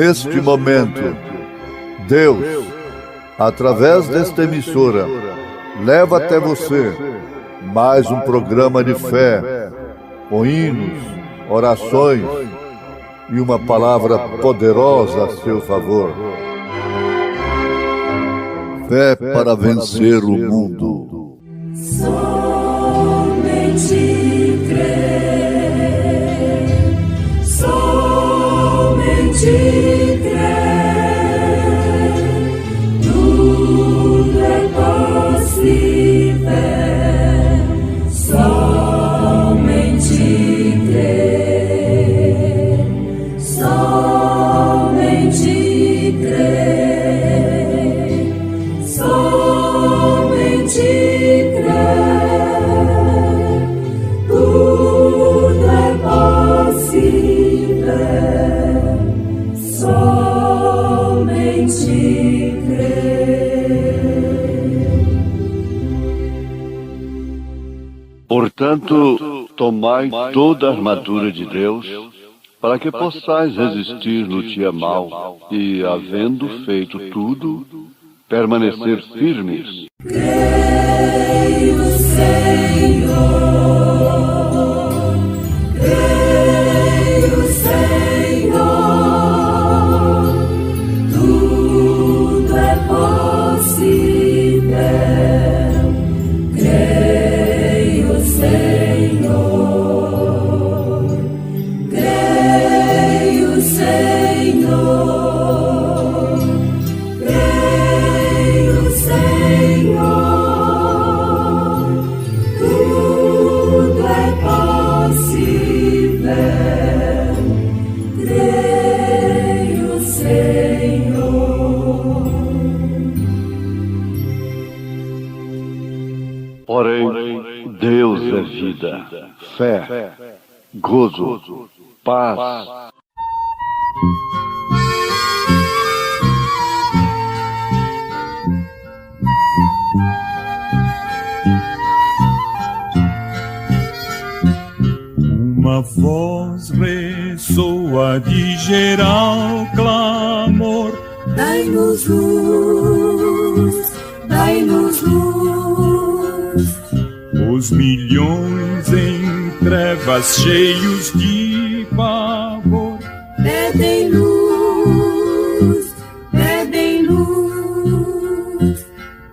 neste momento, Deus, através desta emissora, leva até você mais um programa de fé, com hinos, orações e uma palavra poderosa a seu favor. Fé para vencer o mundo. Somente crer, somente crer, tudo é possível, somente crer, somente crer, somente crer, tudo é possível, somente crer. Portanto, tomai toda a armadura de Deus, para que possais resistir no dia mau e, havendo feito tudo, permanecer firmes. Creio, Senhor, creio, Senhor, tudo é possível. Creio, Senhor, creio, Senhor, creio, Senhor, tudo é possível. Creio, Senhor. Porém, Deus é vida, fé, gozo, paz. Uma voz ressoa de geral clamor: Dai-nos luz, dai-nos luz. Os milhões em trevas cheios de pavor Pedem luz, pedem luz.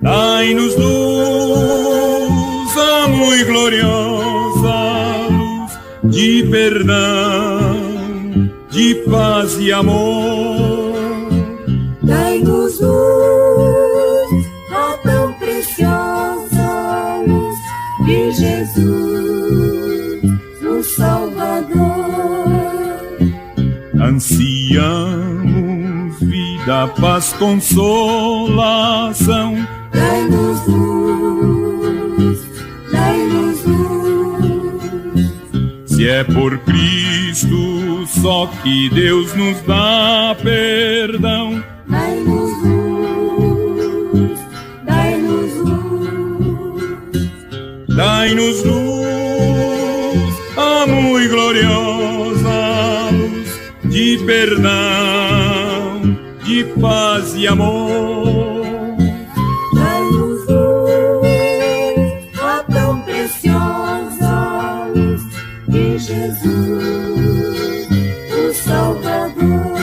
dai-nos luz, a muito gloriosa luz de perdão, de paz e amor. Dai-nos luz, a tão preciosa luz de Jesus, o Salvador. Ansiamos vida, paz, consolação. Dai-nos luz, dai-nos luz. Se é por Cristo só que Deus nos dá perdão, Dai-nos luz, dai-nos luz. dai-nos luz, a muito gloriosa luz de perdão, de paz e amor. Dai-nos luz, a tão preciosa luz de Jesus, o Salvador.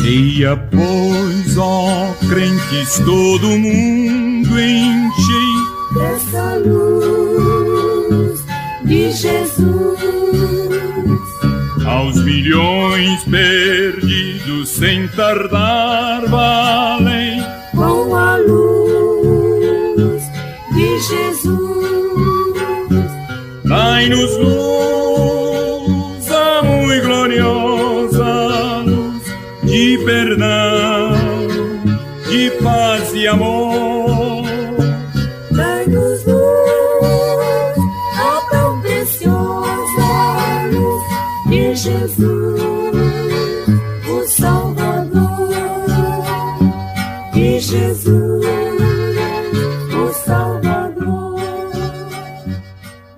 Eia, pois, ó crentes, todo mundo enchei Dessa luz de Jesus, aos milhões perdidos sem tardar valem. com a luz de Jesus. Dai-nos luz, a muito gloriosa luz de perdão, de paz e amor. Jesus, o Salvador, de Jesus, o Salvador,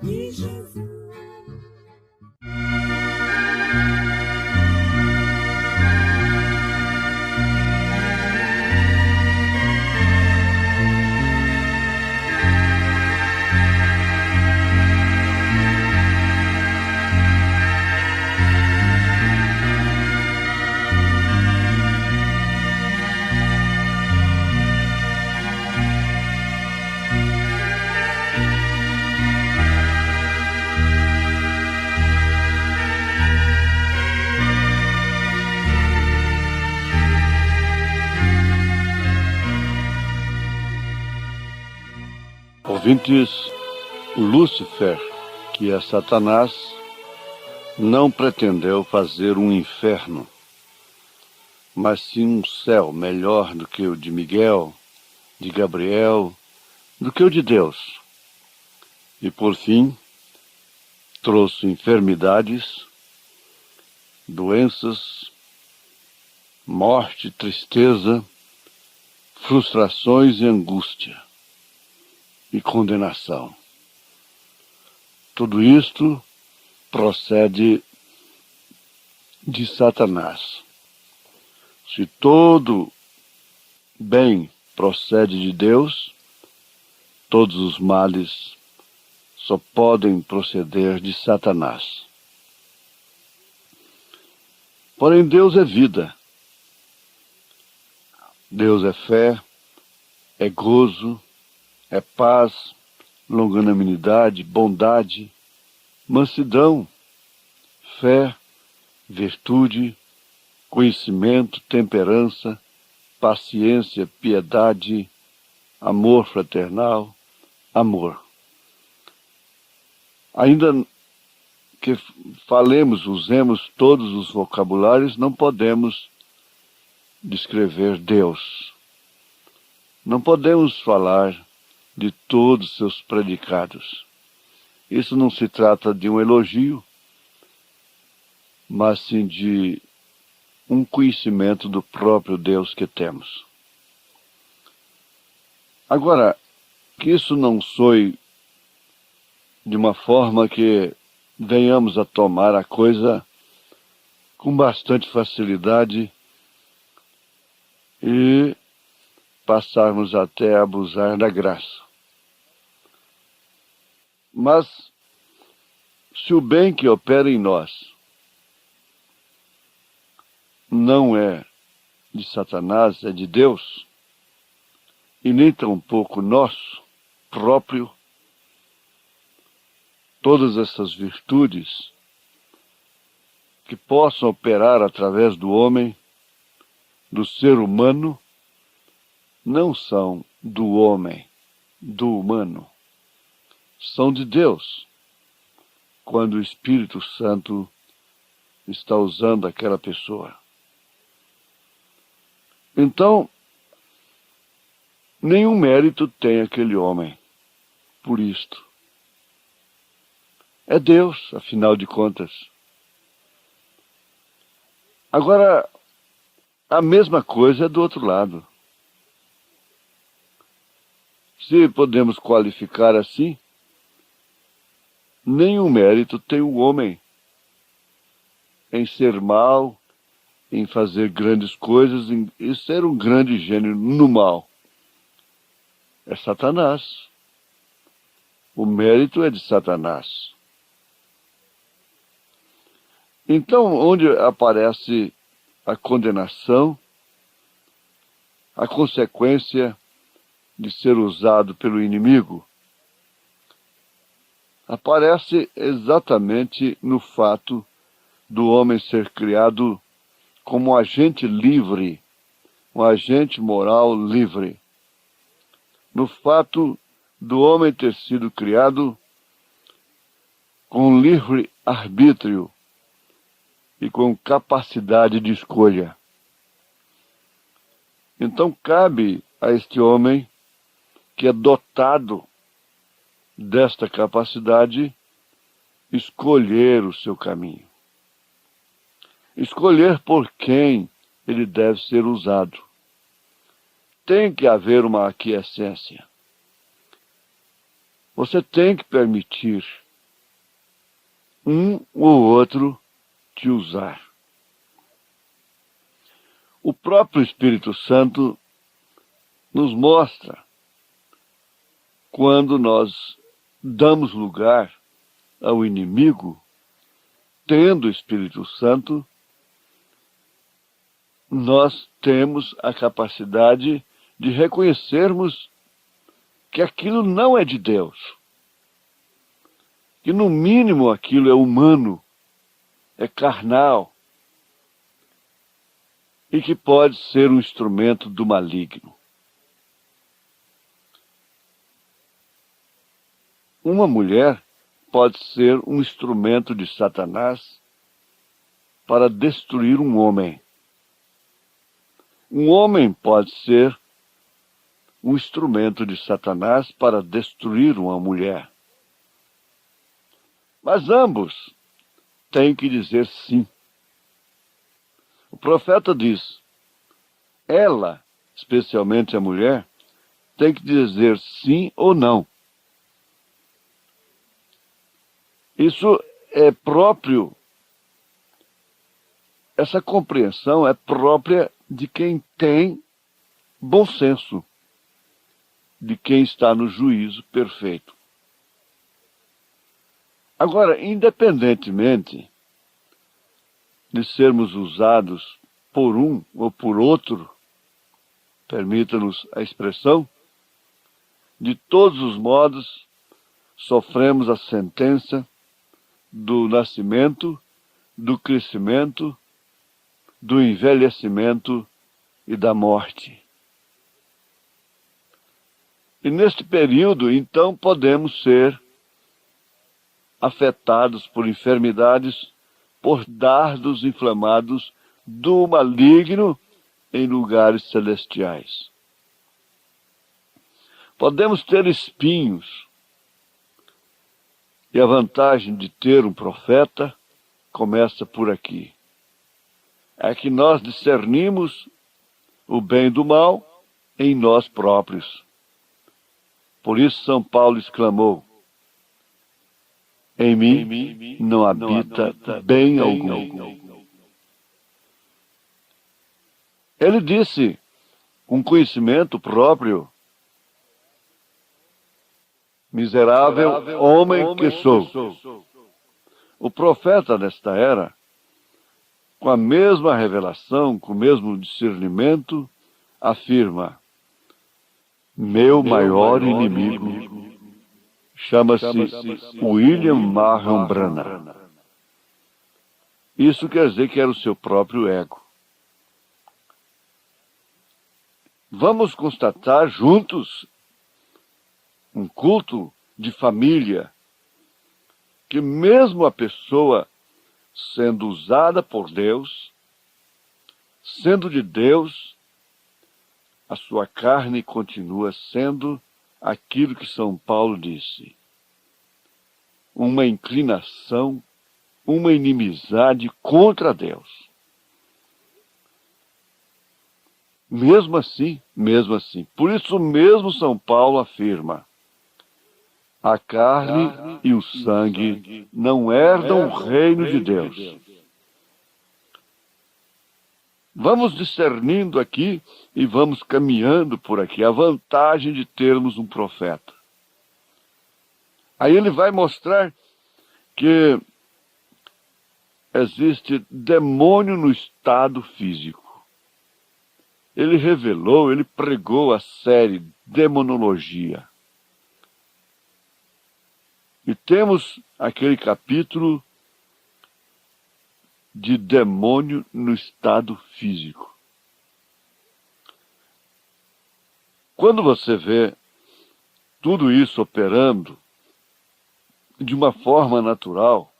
de Jesus. Ouvintes, Lúcifer, que é Satanás, não pretendeu fazer um inferno, mas sim um céu melhor do que o de Miguel, de Gabriel, do que o de Deus. E por fim, trouxe enfermidades, doenças, morte, tristeza, frustrações e angústia e condenação. Tudo isto procede de Satanás. Se todo bem procede de Deus, todos os males só podem proceder de Satanás. Porém, Deus é vida. Deus é fé, é gozo, é paz, longanimidade, bondade, mansidão, fé, virtude, conhecimento, temperança, paciência, piedade, amor fraternal, amor. Ainda que falemos, usemos todos os vocabulários, não podemos descrever Deus. Não podemos falar de todos os seus predicados. Isso não se trata de um elogio, mas sim de um conhecimento do próprio Deus que temos. Agora, que isso não soe de uma forma que venhamos a tomar a coisa com bastante facilidade e passarmos até a abusar da graça. Mas, se o bem que opera em nós não é de Satanás, é de Deus, e nem tampouco nosso próprio, todas essas virtudes que possam operar através do homem, do ser humano, não são do homem, do humano. São de Deus, quando o Espírito Santo está usando aquela pessoa. Então, nenhum mérito tem aquele homem por isto. É Deus, afinal de contas. Agora, a mesma coisa é do outro lado. Se podemos qualificar assim, nenhum mérito tem o homem em ser mau, em fazer grandes coisas, em ser um grande gênio no mal. É Satanás. O mérito é de Satanás. Então, onde aparece a condenação, a consequência de ser usado pelo inimigo, aparece exatamente no fato do homem ser criado como um agente livre, um agente moral livre. No fato do homem ter sido criado com livre arbítrio e com capacidade de escolha. Então cabe a este homem, que é dotado desta capacidade, escolher o seu caminho. escolher por quem ele deve ser usado. Tem que haver uma aquiescência. Você tem que permitir um ou outro te usar. O próprio Espírito Santo nos mostra quando nós damos lugar ao inimigo, tendo o Espírito Santo, nós temos a capacidade de reconhecermos que aquilo não é de Deus, que no mínimo aquilo é humano, é carnal, e que pode ser um instrumento do maligno. Uma mulher pode ser um instrumento de Satanás para destruir um homem. Um homem pode ser um instrumento de Satanás para destruir uma mulher. Mas ambos têm que dizer sim. O profeta diz, ela, especialmente a mulher, tem que dizer sim ou não. Isso é próprio, essa compreensão é própria de quem tem bom senso, de quem está no juízo perfeito. Agora, independentemente de sermos usados por um ou por outro, permita-nos a expressão, de todos os modos, sofremos a sentença do nascimento, do crescimento, do envelhecimento e da morte. E neste período, então, podemos ser afetados por enfermidades, por dardos inflamados do maligno em lugares celestiais. Podemos ter espinhos. E a vantagem de ter um profeta começa por aqui. É que nós discernimos o bem do mal em nós próprios. Por isso São Paulo exclamou, em mim não habita bem algum. Ele disse, com conhecimento próprio, miserável homem que sou. O profeta desta era, com a mesma revelação, com o mesmo discernimento, afirma, meu maior inimigo chama-se William Marion Branham. Isso quer dizer que era o seu próprio ego. Vamos constatar juntos um culto de família, que mesmo a pessoa sendo usada por Deus, sendo de Deus, a sua carne continua sendo aquilo que São Paulo disse, uma inclinação, uma inimizade contra Deus. Mesmo assim. Por isso mesmo São Paulo afirma, a carne e o sangue não herdam o reino de Deus. Vamos discernindo aqui e vamos caminhando por aqui. A vantagem de termos um profeta. Aí ele vai mostrar que existe demônio no estado físico. Ele revelou, ele pregou a série Demonologia. E temos aquele capítulo de demônio no estado físico. Quando você vê tudo isso operando de uma forma natural,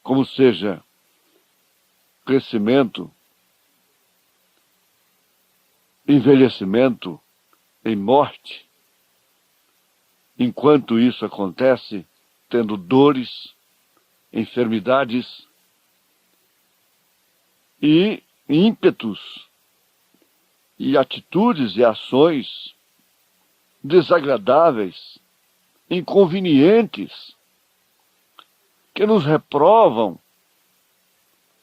como seja crescimento, envelhecimento em morte, enquanto isso acontece, tendo dores, enfermidades, e ímpetos e atitudes e ações desagradáveis, inconvenientes, que nos reprovam,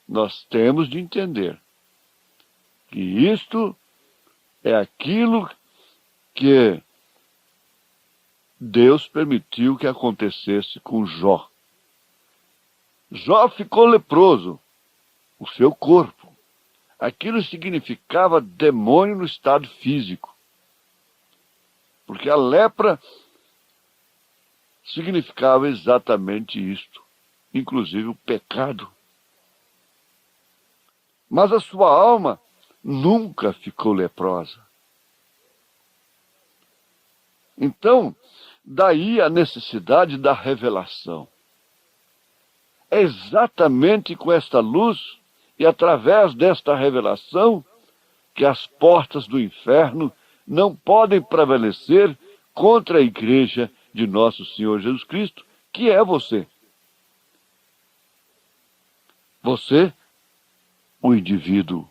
nós temos de entender que isto é aquilo que Deus permitiu que acontecesse com Jó. Jó ficou leproso, o seu corpo. Aquilo significava demônio no estado físico. Porque a lepra significava exatamente isto, inclusive o pecado. Mas a sua alma nunca ficou leprosa. Então, daí a necessidade da revelação. É exatamente com esta luz e através desta revelação que as portas do inferno não podem prevalecer contra a igreja de nosso Senhor Jesus Cristo, que é você. Você, o indivíduo.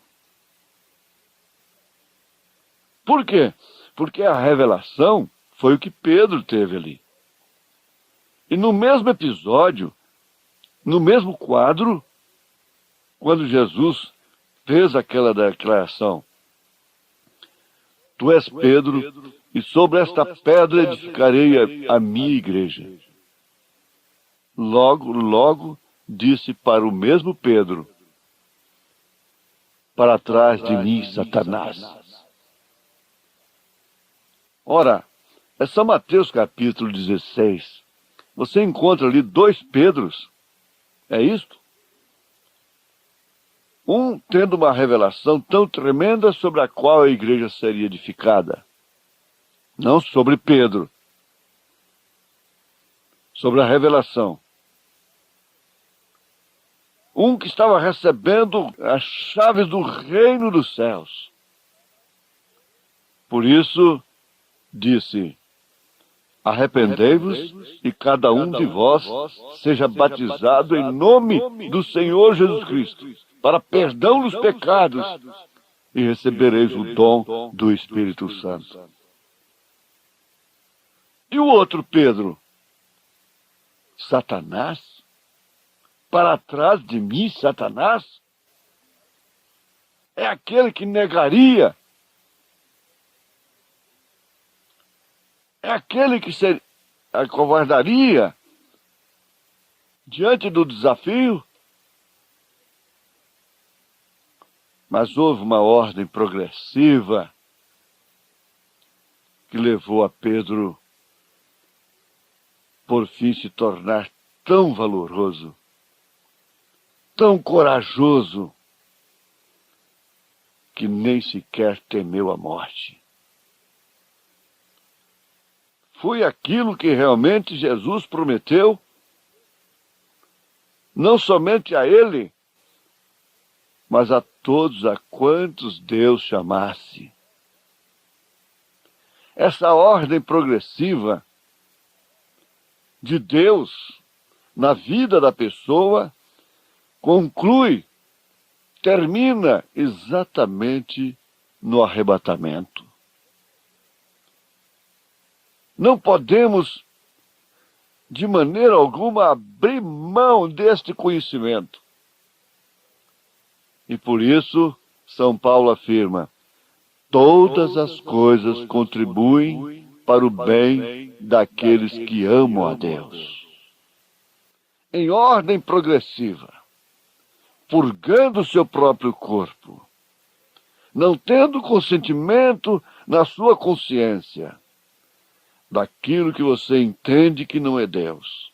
Por quê? Porque a revelação foi o que Pedro teve ali. E no mesmo episódio, no mesmo quadro, quando Jesus fez aquela declaração: Tu és Pedro, e sobre esta pedra edificarei a minha igreja. Logo disse para o mesmo Pedro: Para trás de mim, Satanás. Ora, é São Mateus capítulo 16. Você encontra ali 2 Pedros. É isto? Um tendo uma revelação tão tremenda sobre a qual a igreja seria edificada. Não sobre Pedro. Sobre a revelação. Um que estava recebendo as chaves do reino dos céus. Por isso, disse: Arrependei-vos e cada um de vós seja batizado em nome do Senhor Jesus Cristo, para perdão dos pecados, e recebereis o dom do Espírito Santo. E o outro Pedro? Satanás? Para trás de mim, Satanás? É aquele que negaria. É aquele que se acovardaria diante do desafio. Mas houve uma ordem progressiva que levou a Pedro, por fim, se tornar tão valoroso, tão corajoso, que nem sequer temeu a morte. Foi aquilo que realmente Jesus prometeu, não somente a ele, mas a todos a quantos Deus chamasse. Essa ordem progressiva de Deus na vida da pessoa conclui, termina exatamente no arrebatamento. Não podemos, de maneira alguma, abrir mão deste conhecimento. E por isso, São Paulo afirma: todas as coisas contribuem para o bem daqueles que amam a Deus. Em ordem progressiva, purgando o seu próprio corpo, não tendo consentimento na sua consciência daquilo que você entende que não é Deus,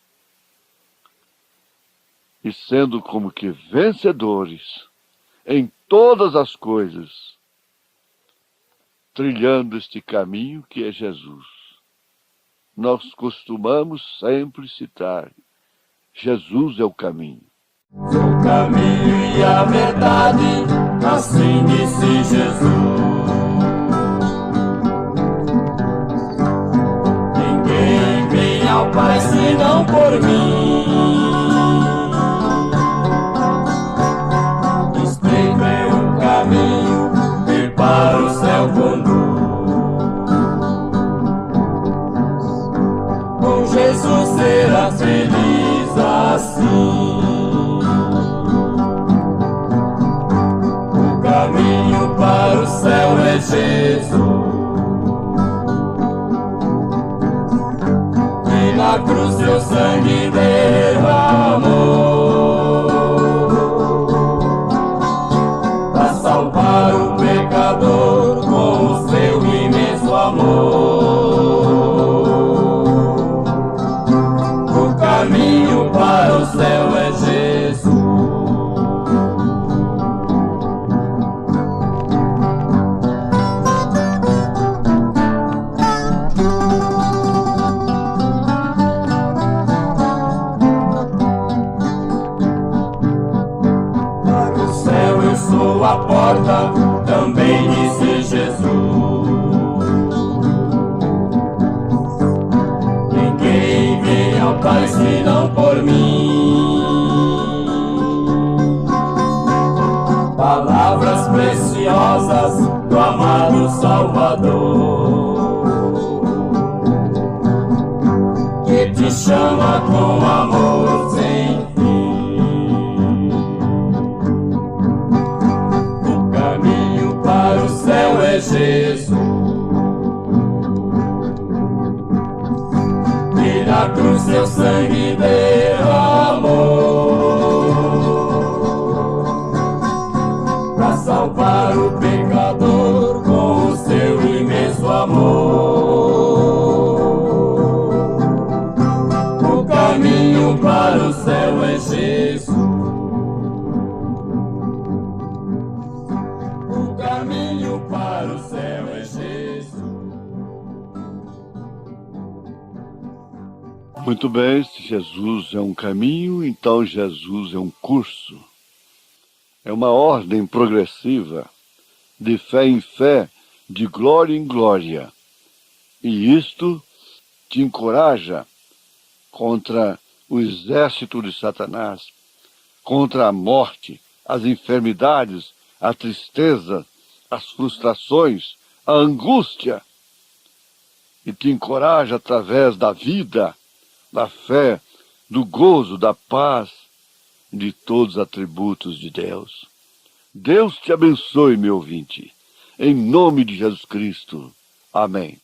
e sendo como que vencedores em todas as coisas, trilhando este caminho que é Jesus. Nós costumamos sempre citar: Jesus é o caminho. O caminho e a verdade, assim disse Jesus. Ninguém vem ao Pai senão por mim. Estreito é Jesus, que na cruz seu sangue derramou para salvar o pecador com o seu imenso amor. O caminho para o céu é Jesus. A porta, também disse Jesus. Ninguém vem ao Pai senão por mim. Palavras preciosas do amado Salvador, que te chama com amor sem fim. Para o céu é Jesus, que na cruz seu sangue derramou para salvar o pecador com o seu imenso amor. O caminho para o céu é Jesus. Caminho para o céu é Jesus. Muito bem, se Jesus é um caminho, então Jesus é um curso. É uma ordem progressiva, de fé em fé, de glória em glória. E isto te encoraja contra o exército de Satanás, contra a morte, as enfermidades, a tristeza, as frustrações, a angústia, e te encoraja através da vida, da fé, do gozo, da paz, de todos os atributos de Deus. Deus te abençoe, meu ouvinte, em nome de Jesus Cristo. Amém.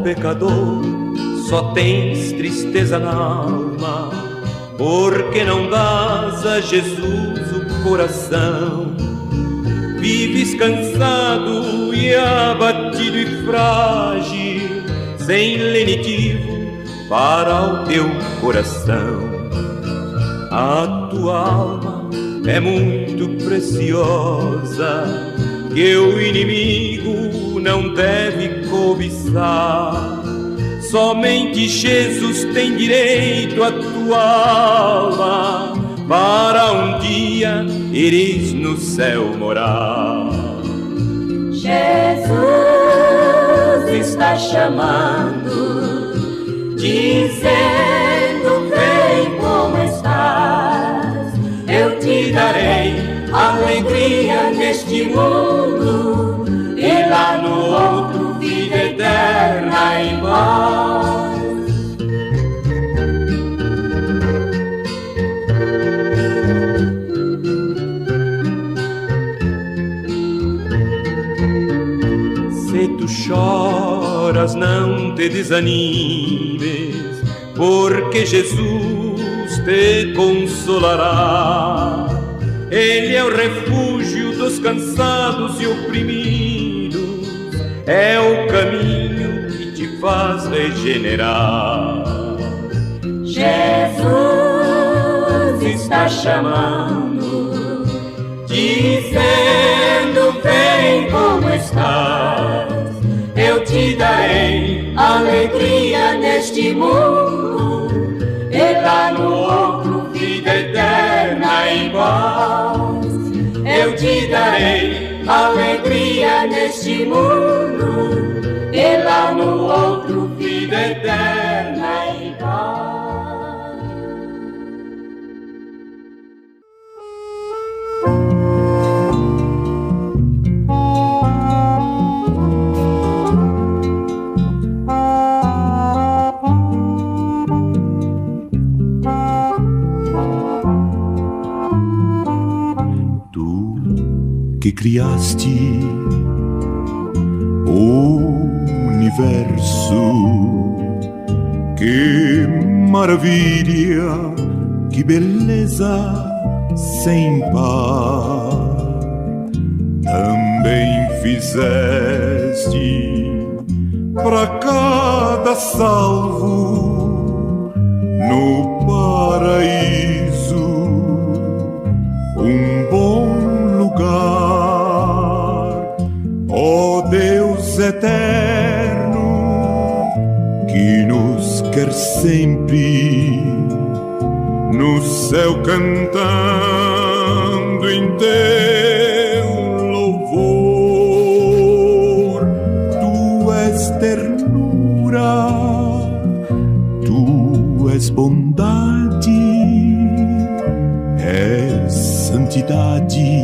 Pecador, só tens tristeza na alma, porque não dás a Jesus o coração. Vives cansado e abatido e frágil, sem lenitivo para o teu coração. A tua alma é muito preciosa, que o inimigo não deve cobiçar. Somente Jesus tem direito à tua alma, para um dia ires no céu morar. Jesus está chamando, dizendo: vem como estás. Eu te darei alegria neste mundo, e lá no outro vida eterna em paz. Se tu choras, não te desanimes, porque Jesus te consolará. Ele é o refúgio dos cansados e oprimidos, é o caminho que te faz regenerar. Jesus está chamando, dizendo: vem como estás. Eu te darei alegria neste mundo, e lá no outro vida eterna em paz. Eu te darei alegria neste mundo, e lá no outro vida eterna em paz. criaste o universo. Que maravilha, que beleza sem par. Também fizeste para cada salvo no paraíso um bom lugar. Ó Deus eterno, que nos quer sempre no céu cantando em teu louvor. Tu és ternura, tu és bondade, és santidade,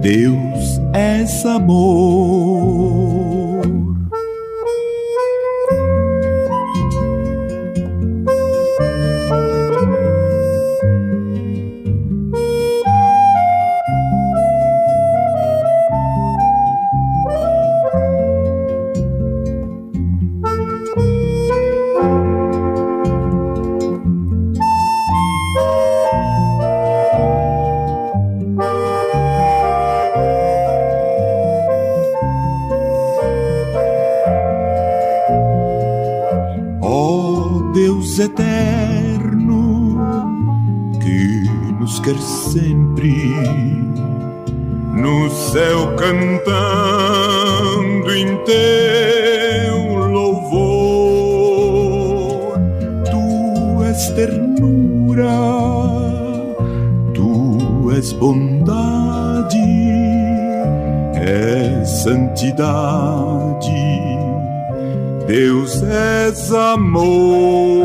Deus és amor. Eterno, que nos quer sempre no céu cantando em teu louvor. Tu és ternura, tu és bondade, és santidade, Deus és amor.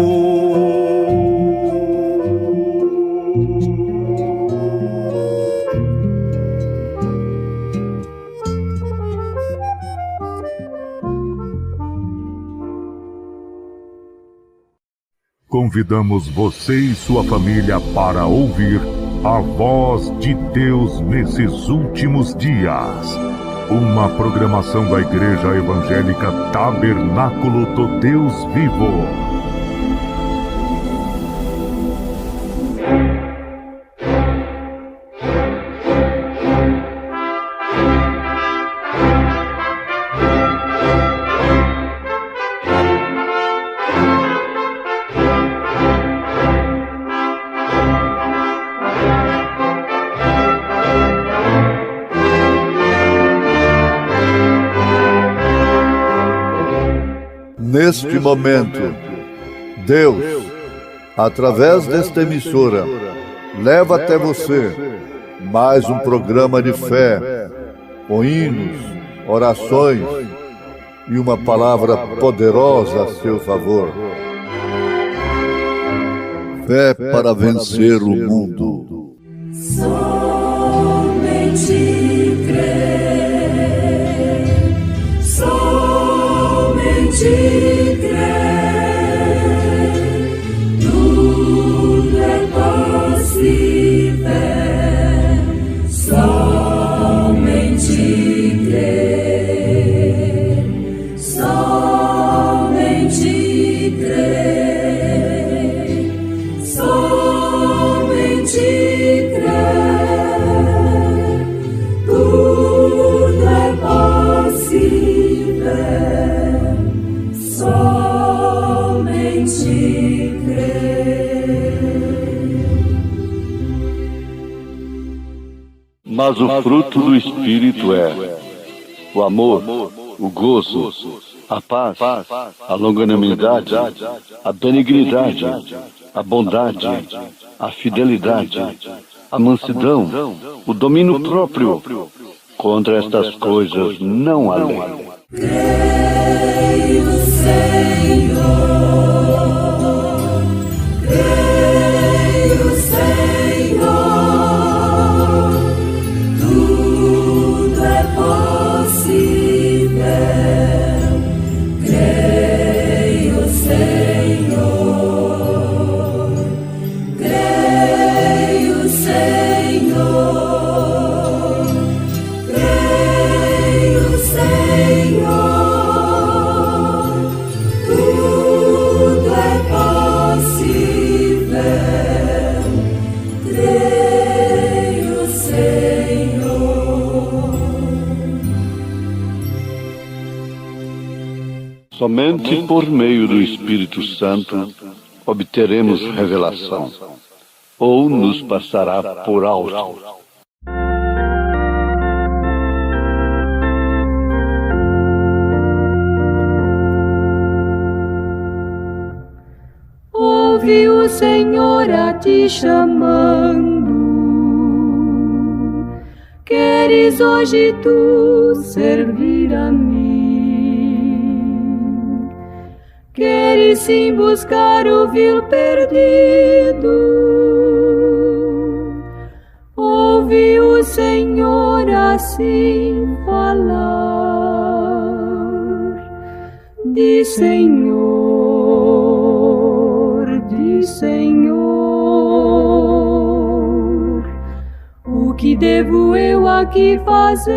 Convidamos você e sua família para ouvir a voz de Deus nesses últimos dias. Uma programação da Igreja Evangélica Tabernáculo do Deus Vivo. Neste momento, Deus, através desta emissora, leva até você mais um programa de fé, com hinos, orações e uma palavra poderosa a seu favor. Fé para vencer o mundo. Somente crer, somente tudo é possível, somente crer, somente crer, somente crer, tudo é possível, somente Mas o fruto do Espírito é o amor, o gozo, a paz, a longanimidade, a benignidade, a bondade, a fidelidade, a mansidão, o domínio próprio. Contra estas coisas não há lei. Creio, Senhor, creio, Senhor, tudo é possível. Creio, Senhor, creio, Senhor, Somente por meio do Espírito Santo obteremos revelação, ou nos passará por alto. Ouve o Senhor a te chamando. Queres hoje tu servir a mim? Queres sim buscar o vil perdido? Ouve o Senhor assim falar. Diz Senhor, o que devo eu aqui fazer?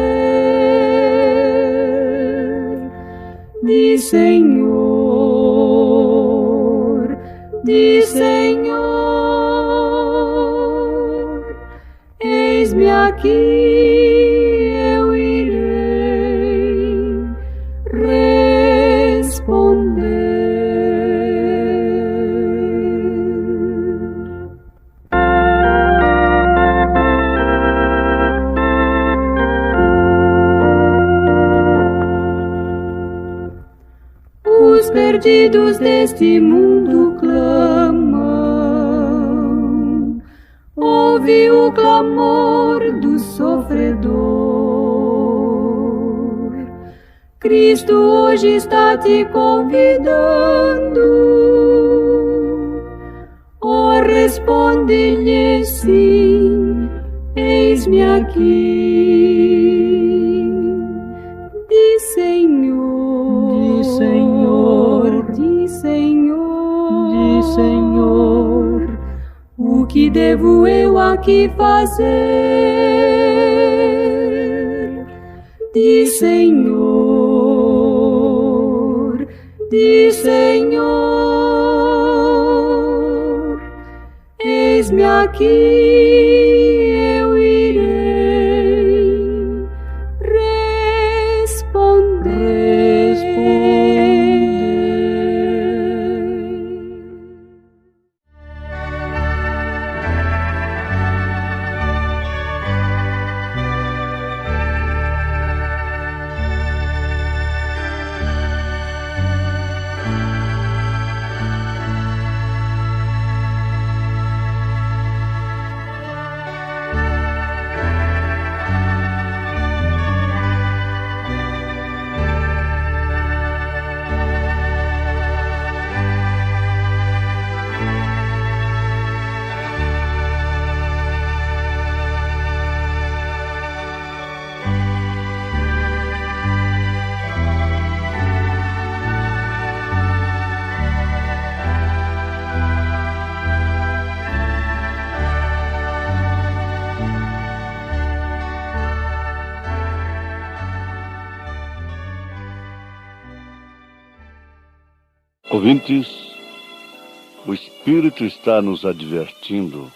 Diz Senhor, eis-me aqui, eu irei responder. Os perdidos deste mundo clamam, ouve o clamor do sofredor. Cristo hoje está te convidando, oh, responde-lhe sim, eis-me aqui. Diz Senhor, o que devo eu aqui fazer? Diz Senhor, eis-me aqui, eu irei responder. Ouvintes, o Espírito está nos advertindo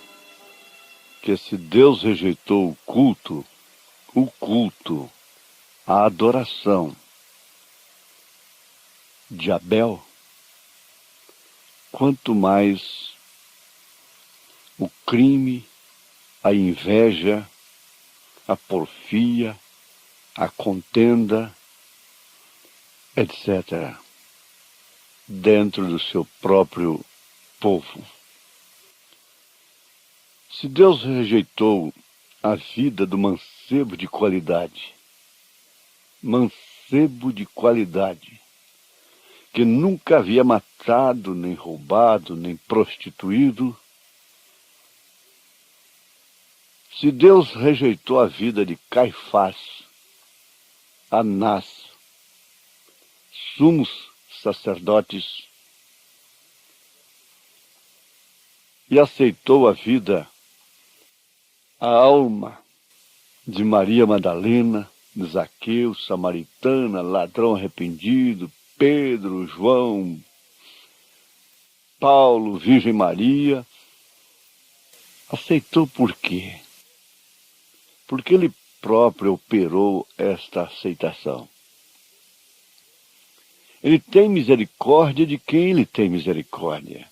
que se Deus rejeitou o culto, a adoração de Abel, quanto mais o crime, a inveja, a porfia, a contenda, etc., dentro do seu próprio povo. Se Deus rejeitou a vida do mancebo de qualidade, que nunca havia matado, nem roubado, nem prostituído, se Deus rejeitou a vida de Caifás, Anás, sumos sacerdotes, e aceitou a vida, a alma de Maria Madalena, de Zaqueu, samaritana, ladrão arrependido, Pedro, João, Paulo, Virgem Maria, aceitou por quê? Porque ele próprio operou esta aceitação. Ele tem misericórdia de quem ele tem misericórdia.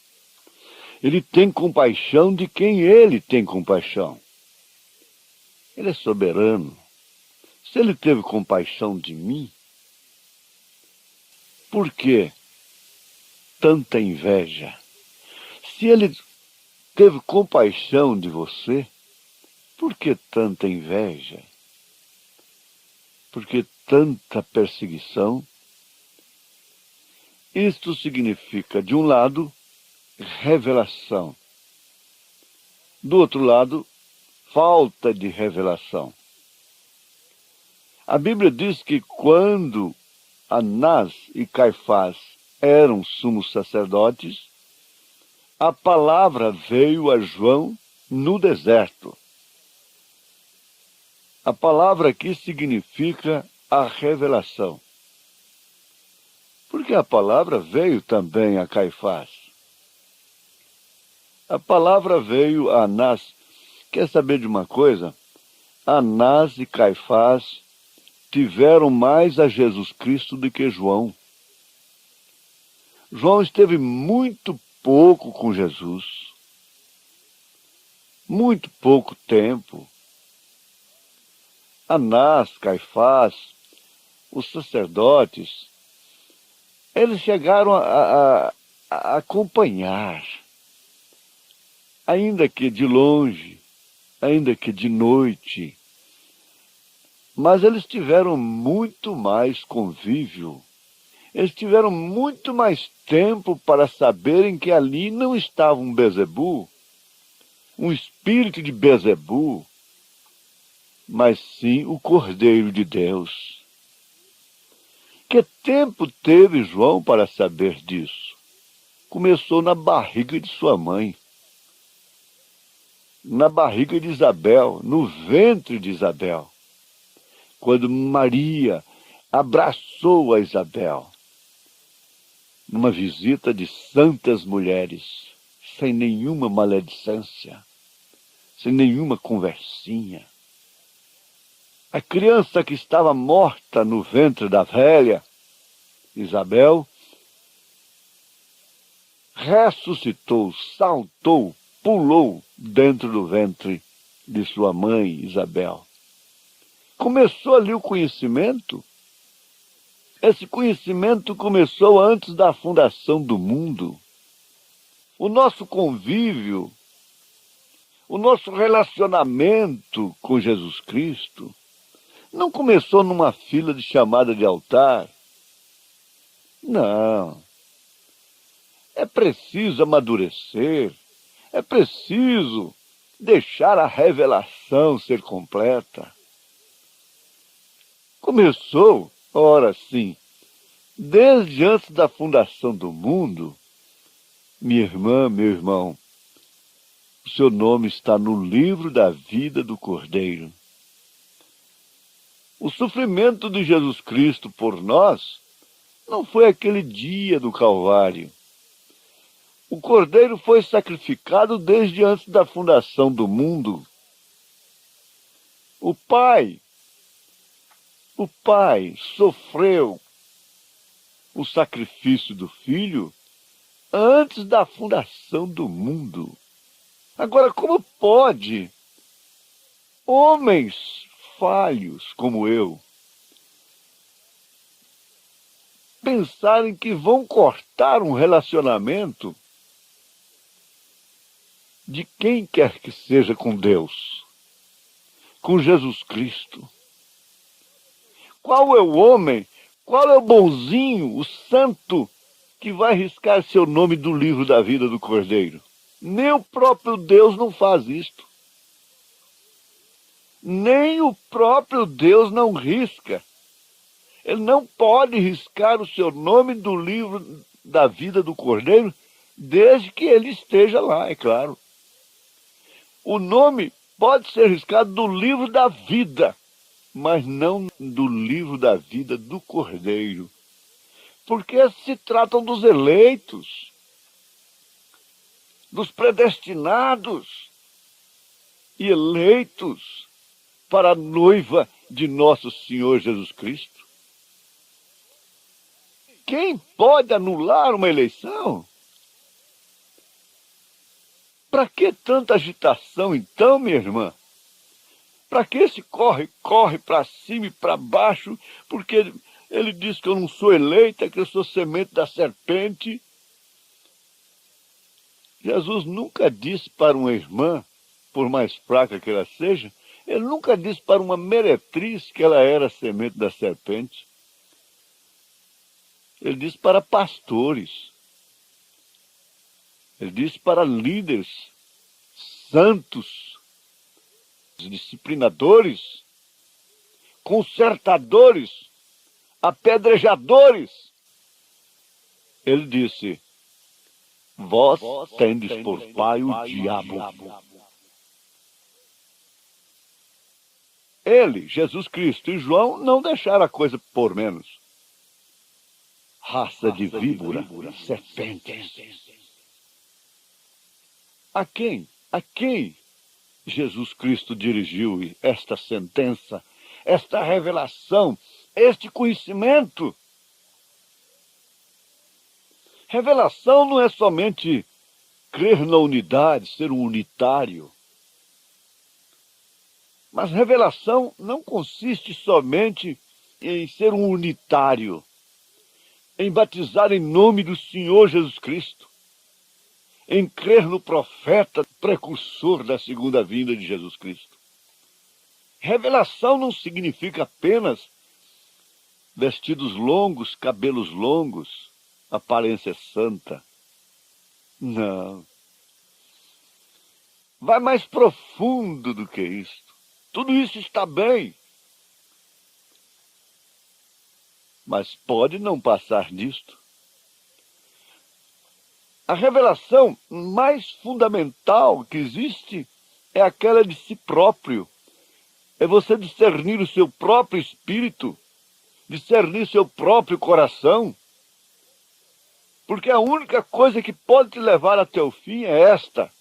Ele tem compaixão de quem ele tem compaixão. Ele é soberano. Se ele teve compaixão de mim, por que tanta inveja? Se ele teve compaixão de você, por que tanta inveja? Por que tanta perseguição? Isto significa, de um lado, revelação. Do outro lado, falta de revelação. A Bíblia diz que quando Anás e Caifás eram sumos sacerdotes, a palavra veio a João no deserto. A palavra aqui significa a revelação. Porque a palavra veio também a Caifás. A palavra veio a Anás. Quer saber de uma coisa? Anás e Caifás tiveram mais a Jesus Cristo do que João. João esteve muito pouco com Jesus. Muito pouco tempo. Anás, Caifás, os sacerdotes, eles chegaram a acompanhar, ainda que de longe, ainda que de noite, mas eles tiveram muito mais convívio, eles tiveram muito mais tempo para saberem que ali não estava um Bezebu, um espírito de Bezebu, mas sim o Cordeiro de Deus. Que tempo teve João para saber disso? Começou na barriga de sua mãe, na barriga de Isabel, no ventre de Isabel, quando Maria abraçou a Isabel, numa visita de santas mulheres, sem nenhuma maledicência, sem nenhuma conversinha. A criança que estava morta no ventre da velha, Isabel, ressuscitou, saltou, pulou dentro do ventre de sua mãe, Isabel. Começou ali o conhecimento. Esse conhecimento começou antes da fundação do mundo. O nosso convívio, o nosso relacionamento com Jesus Cristo não começou numa fila de chamada de altar. Não. É preciso amadurecer. É preciso deixar a revelação ser completa. Começou, ora sim, desde antes da fundação do mundo. Minha irmã, meu irmão, o seu nome está no livro da vida do Cordeiro. O sofrimento de Jesus Cristo por nós não foi aquele dia do Calvário. O Cordeiro foi sacrificado desde antes da fundação do mundo. O Pai sofreu o sacrifício do Filho antes da fundação do mundo. Agora, como pode homens falhos como eu pensarem que vão cortar um relacionamento de quem quer que seja com Deus, com Jesus Cristo? Qual é o homem, qual é o bonzinho, o santo, que vai riscar seu nome do livro da vida do Cordeiro? Nem o próprio Deus não faz isto. Nem o próprio Deus não risca. Ele não pode riscar o seu nome do livro da vida do Cordeiro, desde que ele esteja lá, é claro. O nome pode ser riscado do livro da vida, mas não do livro da vida do Cordeiro. Porque se tratam dos eleitos, dos predestinados e eleitos para a noiva de nosso Senhor Jesus Cristo. quem pode anular uma eleição? Para que tanta agitação, então, minha irmã? Para que esse corre para cima e para baixo? Porque ele diz que eu não sou eleita, que eu sou semente da serpente. Jesus nunca disse para uma irmã, por mais fraca que ela seja, ele nunca disse para uma meretriz que ela era semente da serpente. Ele disse para pastores. Ele disse para líderes santos, disciplinadores, consertadores, apedrejadores. Ele disse: vós tendes por pai o diabo. Ele, Jesus Cristo e João não deixaram a coisa por menos. Raça de víbora, serpentes. A quem Jesus Cristo dirigiu esta sentença, esta revelação, este conhecimento? Revelação não é somente crer na unidade, ser um unitário. Mas revelação não consiste somente em ser um unitário, em batizar em nome do Senhor Jesus Cristo, em crer no profeta precursor da segunda vinda de Jesus Cristo. Revelação não significa apenas vestidos longos, cabelos longos, aparência santa. Não. Vai mais profundo do que isto. Tudo isso está bem. Mas pode não passar disto. A revelação mais fundamental que existe é aquela de si próprio. É você discernir o seu próprio espírito, discernir seu próprio coração. Porque a única coisa que pode te levar até o fim é esta: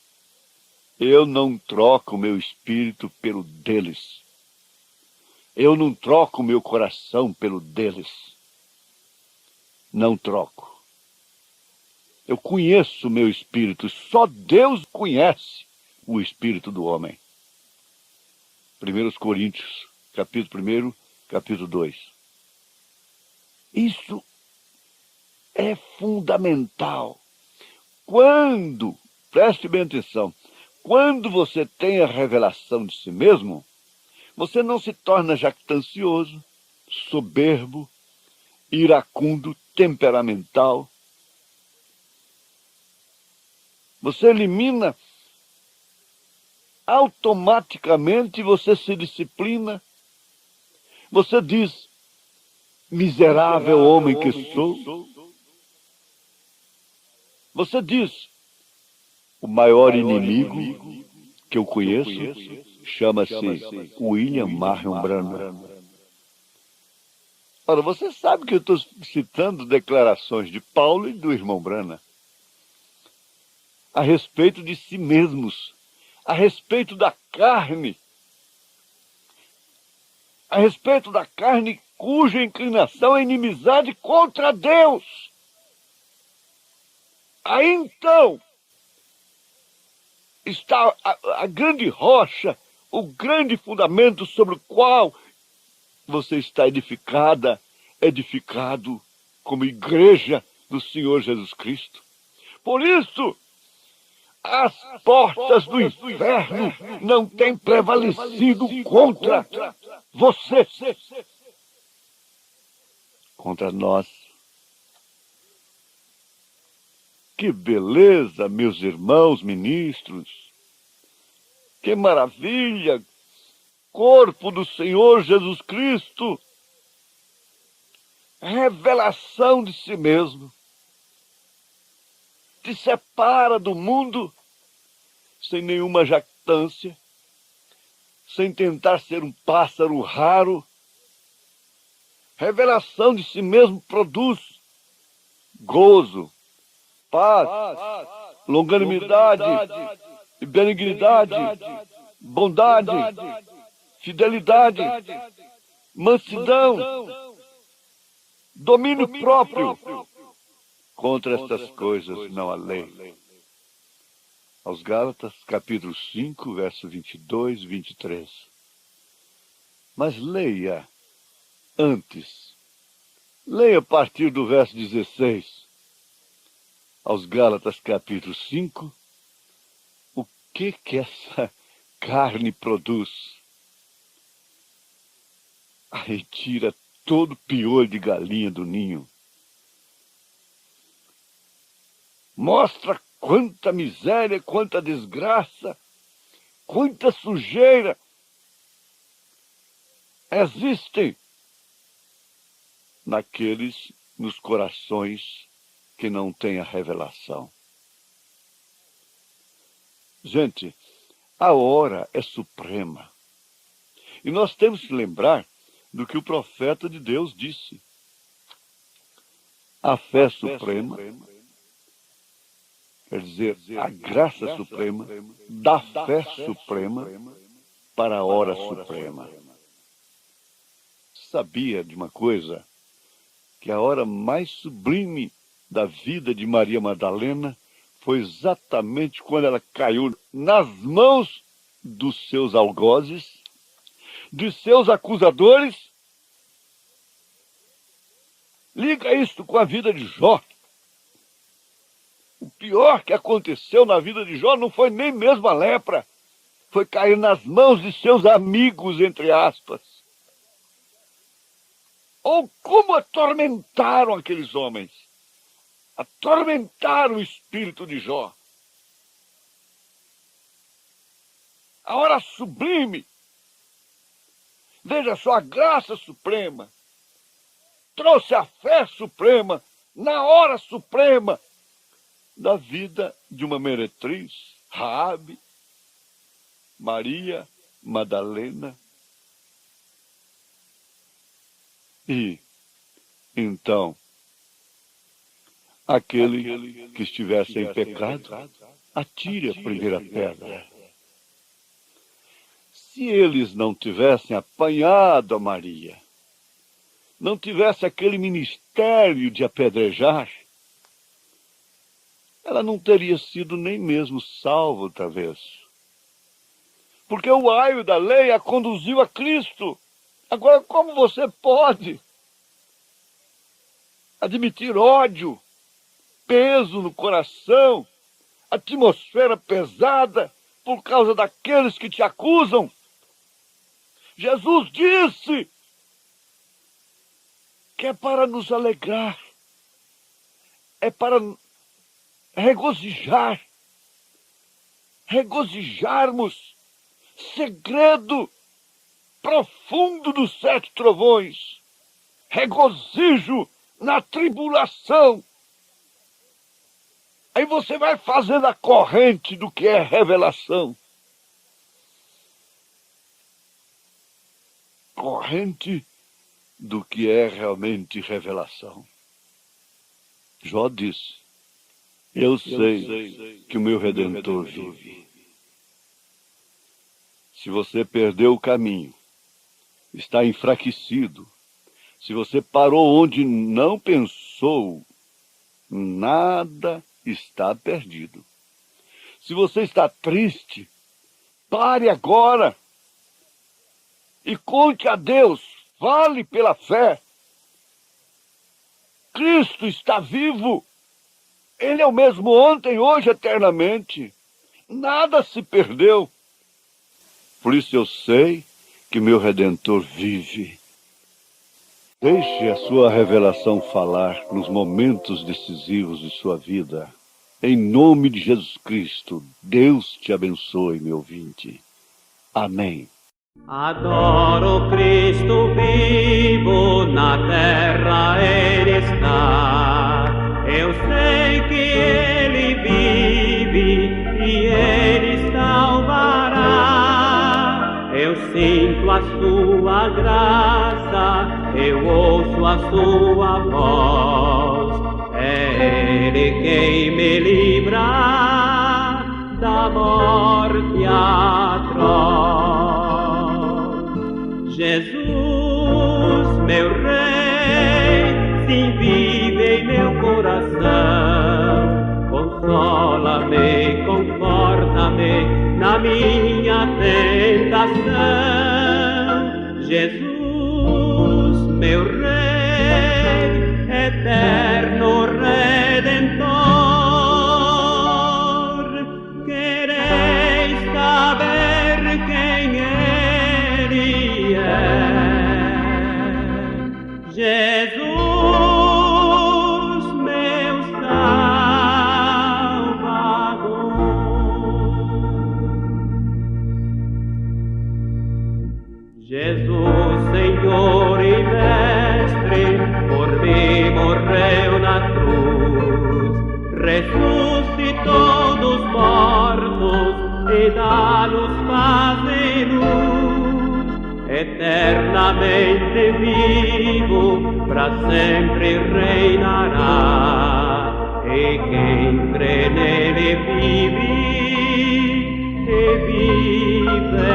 eu não troco o meu espírito pelo deles. Eu não troco o meu coração pelo deles. Não troco. Eu conheço o meu espírito, só Deus conhece o espírito do homem. 1 Coríntios, capítulo 1, capítulo 2. Isso é fundamental. Preste bem atenção, quando você tem a revelação de si mesmo, você não se torna jactancioso, soberbo, iracundo, temperamental. Você elimina automaticamente, você se disciplina. Você diz: miserável homem que sou. Você diz: o maior inimigo que eu conheço chama-se William Marion Branham. Ora, você sabe que eu estou citando declarações de Paulo e do irmão Branham a respeito de si mesmos, a respeito da carne, cuja inclinação é inimizade contra Deus. Aí então está a grande rocha, o grande fundamento sobre o qual você está edificado como igreja do Senhor Jesus Cristo. Por isso, as portas do inferno não têm prevalecido contra você, contra nós. Que beleza, meus irmãos ministros! Que maravilha! Corpo do Senhor Jesus Cristo! Revelação de si mesmo. Te separa do mundo sem nenhuma jactância, sem tentar ser um pássaro raro. Revelação de si mesmo produz gozo, paz, longanimidade, benignidade, bondade, fidelidade, mansidão, domínio próprio. Contra estas coisas não há lei. Aos Gálatas, capítulo 5, verso 22 e 23. Mas leia antes. Leia a partir do verso 16. Aos Gálatas, capítulo 5, o que essa carne produz? Aí tira todo o piolho de galinha do ninho. Mostra quanta miséria, quanta desgraça, quanta sujeira existem nos corações que não têm a revelação. Gente, a hora é suprema. E nós temos que lembrar do que o profeta de Deus disse. A fé suprema, quer dizer, a graça suprema, da fé suprema para a hora suprema. Sabia de uma coisa? Que a hora mais sublime da vida de Maria Madalena foi exatamente quando ela caiu nas mãos dos seus algozes, de seus acusadores. Liga isso com a vida de Jó. O pior que aconteceu na vida de Jó não foi nem mesmo a lepra, foi cair nas mãos de seus amigos, entre aspas. Ou como atormentaram aqueles homens. Atormentaram o espírito de Jó. A hora sublime. Veja só, a graça suprema trouxe a fé suprema na hora suprema da vida de uma meretriz, Raabe, Maria Madalena. E, então, aquele que estivesse em pecado, atire a primeira pedra. Se eles não tivessem apanhado a Maria, não tivesse aquele ministério de apedrejar, ela não teria sido nem mesmo salva, talvez. Porque o aio da lei a conduziu a Cristo. Agora, como você pode admitir ódio, peso no coração, atmosfera pesada por causa daqueles que te acusam? Jesus disse que é para nos alegrar, é para regozijarmos, segredo profundo dos 7 trovões, regozijo na tribulação. Aí você vai fazendo a corrente do que é revelação. Corrente do que é realmente revelação. Jó disse: eu sei que o meu Redentor vive. Se você perdeu o caminho, está enfraquecido, se você parou onde não pensou, nada está perdido. Se você está triste, pare agora e conte a Deus, fale pela fé. Cristo está vivo, Ele é o mesmo ontem, hoje, eternamente. Nada se perdeu. Por isso eu sei que meu Redentor vive. Deixe a sua revelação falar nos momentos decisivos de sua vida. Em nome de Jesus Cristo, Deus te abençoe, meu ouvinte. Amém. Adoro Cristo vivo, na terra Ele está. Eu sei que Ele vive e Ele salvará. Eu sinto a sua graça, eu ouço a sua voz. É Ele quem me livra da morte atroz. Jesus, meu Rei, sim vive em meu coração. Consola-me, conforta-me na minha tentação. Jesus, meu Rei, eterno Redentor, quereis saber quem Ele é? Jesus, meu Salvador. Jesus, Senhor e Mestre, por mim morreu na cruz, ressuscitou dos mortos e dá-nos paz e luz. Eternamente vivo, para sempre reinará, e quem crê nele vive e viverá.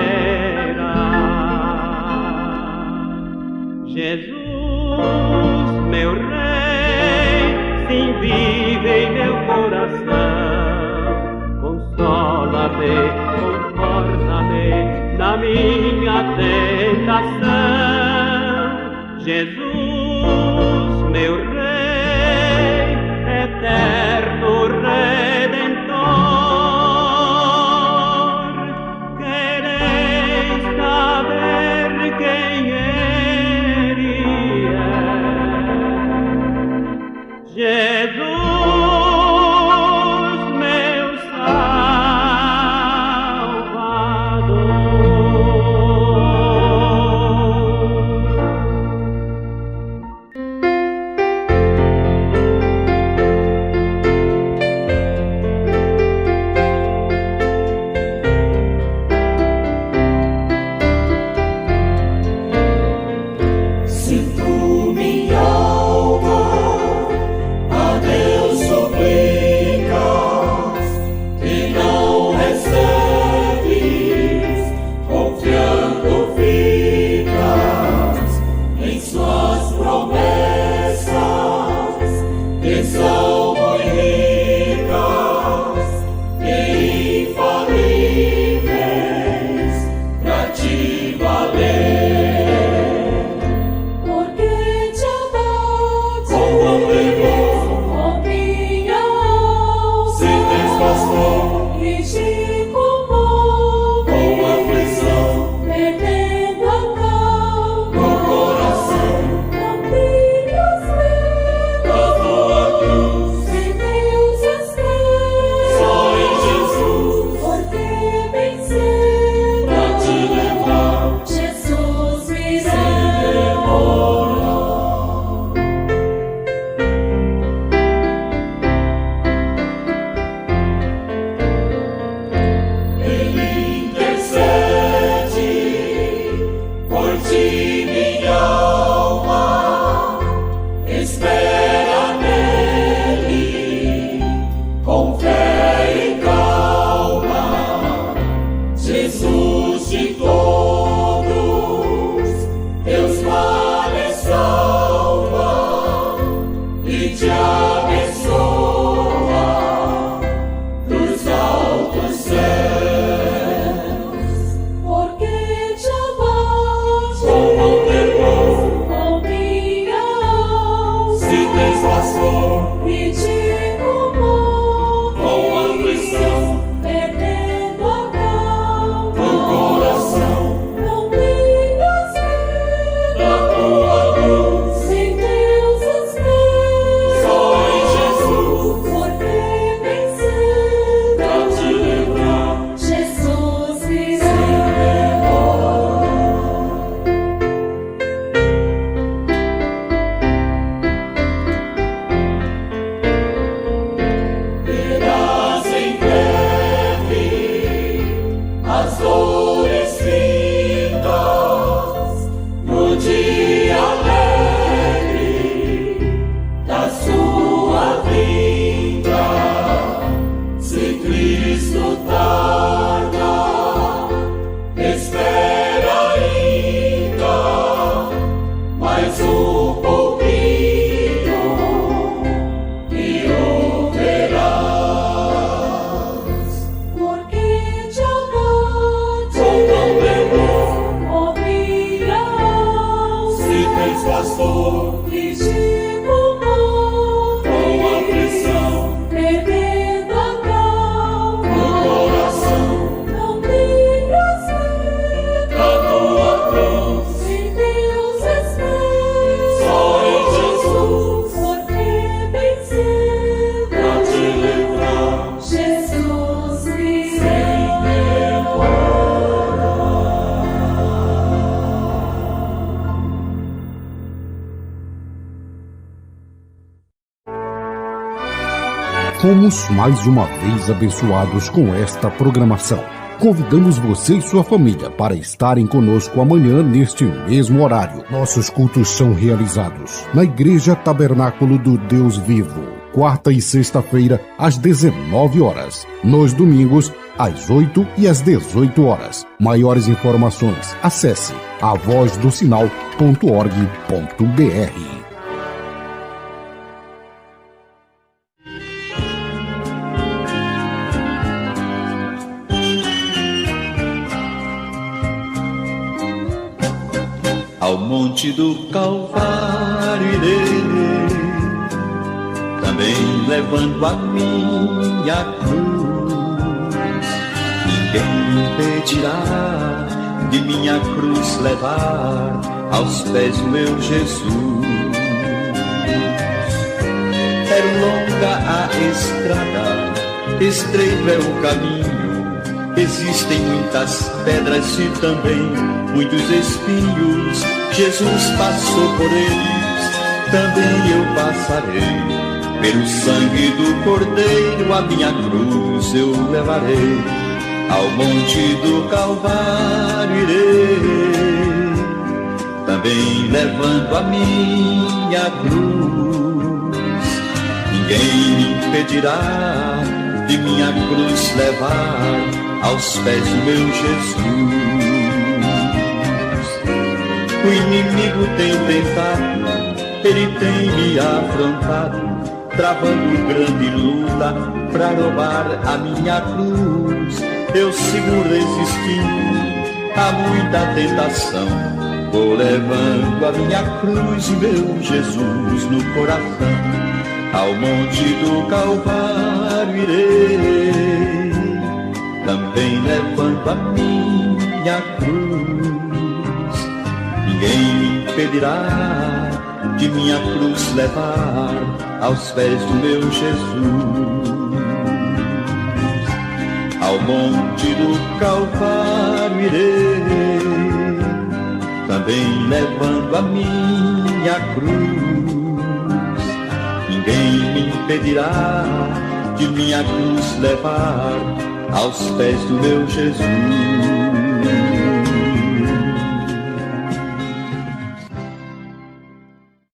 Jesus, meu Rei, sim vive em meu coração. Consola-me, conforta-me na minha tentação. Jesus, meu Rei, eterno Redentor, quereis saber quem Ele é? Jesus, meu Salvador. Se tu, minha alma, a Deus suplicas e não recebes, confiando ficas em suas promessas, que são muito ricas e infalíveis pra te valer. Porque te amaste Com amor com minha alma, se desgastou e te comove, com aflição perdendo a calma no coração. Não pastor, e de pulmão, com aflição, perdendo a calma, no coração, não livras ver, da tua cruz, em Deus espera, só em Jesus, porque venceu, pra te livrar, Jesus me Fomos mais uma vez abençoados com esta programação. Convidamos você e sua família para estarem conosco amanhã neste mesmo horário. Nossos cultos são realizados na Igreja Tabernáculo do Deus Vivo, quarta e sexta-feira, às 19 horas. Nos domingos, às 8 e às 18 horas. Maiores informações, acesse avozdosinal.org.br. Ao monte do Calvário irei, também levando a minha cruz. Ninguém me impedirá de minha cruz levar aos pés do meu Jesus. É longa a estrada, estreito é o caminho, existem muitas pedras e também muitos espinhos. Jesus passou por eles, também eu passarei. Pelo sangue do Cordeiro a minha cruz eu levarei. Ao monte do Calvário irei, também levando a minha cruz. Ninguém me impedirá de minha cruz levar aos pés do meu Jesus. O inimigo tem tentado, ele tem me afrontado, travando grande luta pra roubar a minha cruz. Eu sigo resistindo a muita tentação, vou levando a minha cruz e meu Jesus no coração. Ao monte do Calvário irei, também levando a minha cruz. Ninguém me impedirá de minha cruz levar aos pés do meu Jesus. Ao monte do Calvário irei, também levando a minha cruz. Ninguém me impedirá de minha cruz levar aos pés do meu Jesus.